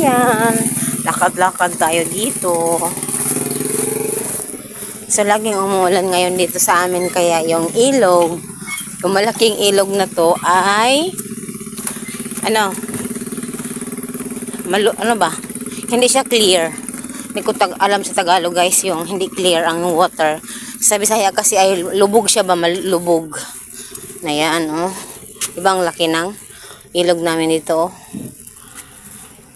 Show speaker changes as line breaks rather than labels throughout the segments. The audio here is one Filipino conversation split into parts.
Ayan. Lakad-lakad tayo dito. So, laging umuulan ngayon dito sa amin. Kaya yung ilog, yung malaking ilog na to ay ano ba? Hindi siya clear. Hindi ko alam sa Tagalog guys yung hindi clear ang water. Sa Bisaya kasi ay lubog siya ba? Malubog. Na yan, oh. Ibang laki ng ilog namin dito.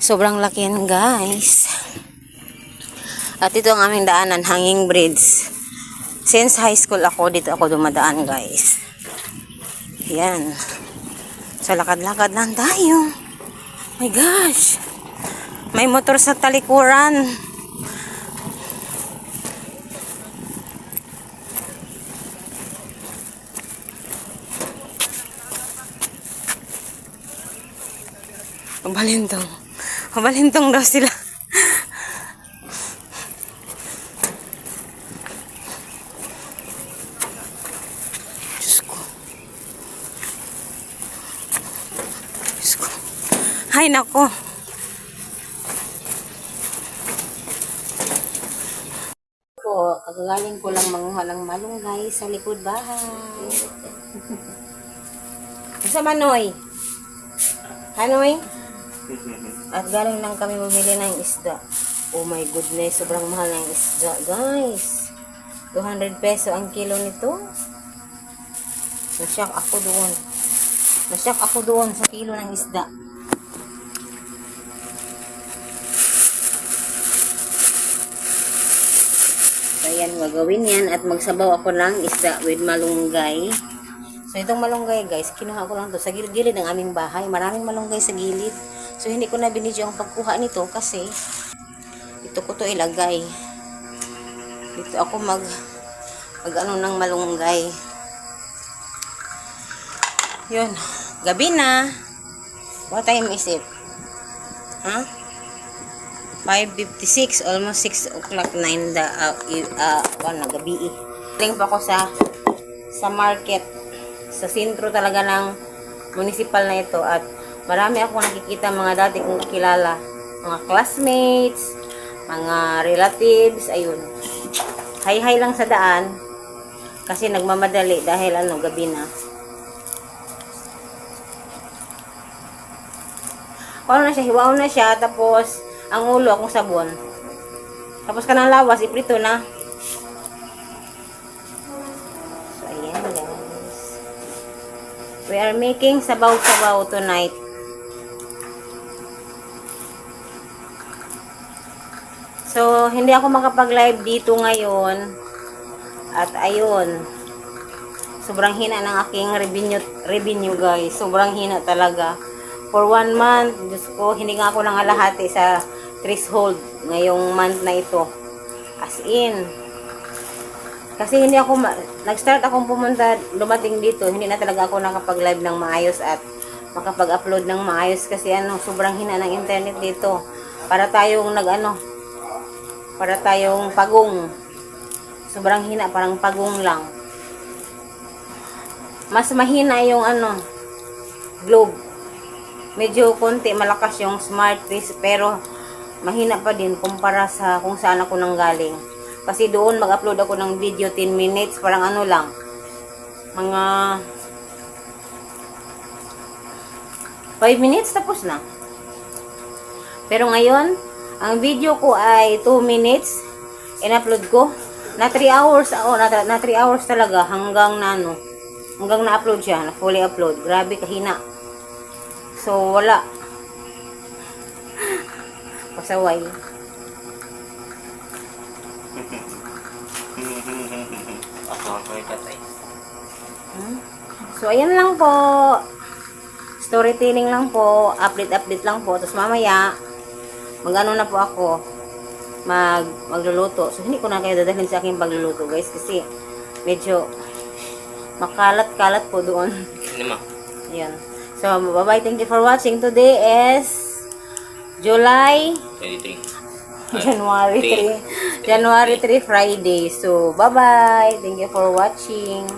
Sobrang laki yan guys. At ito ang aming daanan, hanging bridge. Since high school ako, dito ako dumadaan guys. Yan. So lakad-lakad lang tayo. My gosh. May motor sa talikuran. Mabalintong. Mabalintong daw sila. Diyos ko. Diyos ko. Ay, nako. Kagagaling ko lang manguha ng malunggay sa likod bahay. Sa Manoy? Hanoy? At galing lang kami bumili ng isda. Oh my goodness, sobrang mahal ng isda, guys. 200 peso ang kilo nito. Nasyak ako doon. Nasyak ako doon sa kilo ng isda. So, ayan, gagawin yan at magsabaw ako ng isda with malunggay. So, itong malunggay, guys, kinuha ko lang to sa gilid-gilid ng aming bahay. Maraming malunggay sa gilid. So, hindi ko na binidyo ang pagkuha nito kasi ito ko to ilagay. Dito ako ano ng malunggay. Yun. Gabi na. What time is it? Huh? 5:56, almost 6 o'clock, 9 na gabi. Tingin pa ako sa market, sa sentro talaga ng municipal na ito at marami ako nakikita mga dati kong kakilala, mga classmates, mga relatives, ayun. Hay-hay lang sa daan kasi nagmamadali dahil gabi na. Ano na siya, hiwaw na siya, tapos ang ulo akong sabon. Tapos kanang lawas, iprito na. So, ayan guys. We are making sabaw-sabaw tonight. So, hindi ako makapag-live dito ngayon. At ayun. Sobrang hina ng aking revenue guys. Sobrang hina talaga. For 1 month, Diyos ko, hindi nga ako nangalahati sa threshold ngayong month na ito. As in. Kasi hindi ako, nag-start akong pumunta, dumating dito, hindi na talaga ako nakapag-live ng maayos at makapag-upload ng maayos kasi sobrang hina ng internet dito. Para tayong para tayong pagong. Sobrang hina, parang pagong lang. Mas mahina yung Globe. Medyo konti malakas yung Smart Face pero mahina pa din kumpara sa kung saan ako nanggaling. Kasi doon mag-upload ako ng video 10 minutes, parang lang. Mga 5 minutes tapos na. Pero ngayon, ang video ko ay 2 minutes. In-upload ko. Na 3 hours, na 3 hours talaga hanggang na-upload siya, na fully upload. Grabe kahina. So, wala. Pasaway. So, ayan lang po. Storytelling lang po. Update lang po. Tapos mamaya, na po ako. Magluluto. So, hindi ko na kayo dadalhin sa aking pagluluto, guys. Kasi, medyo makalat-kalat po doon. Ayan. So, bye-bye. Thank you for watching. Today is July
23.
January 3 Friday. So, bye-bye. Thank you for watching.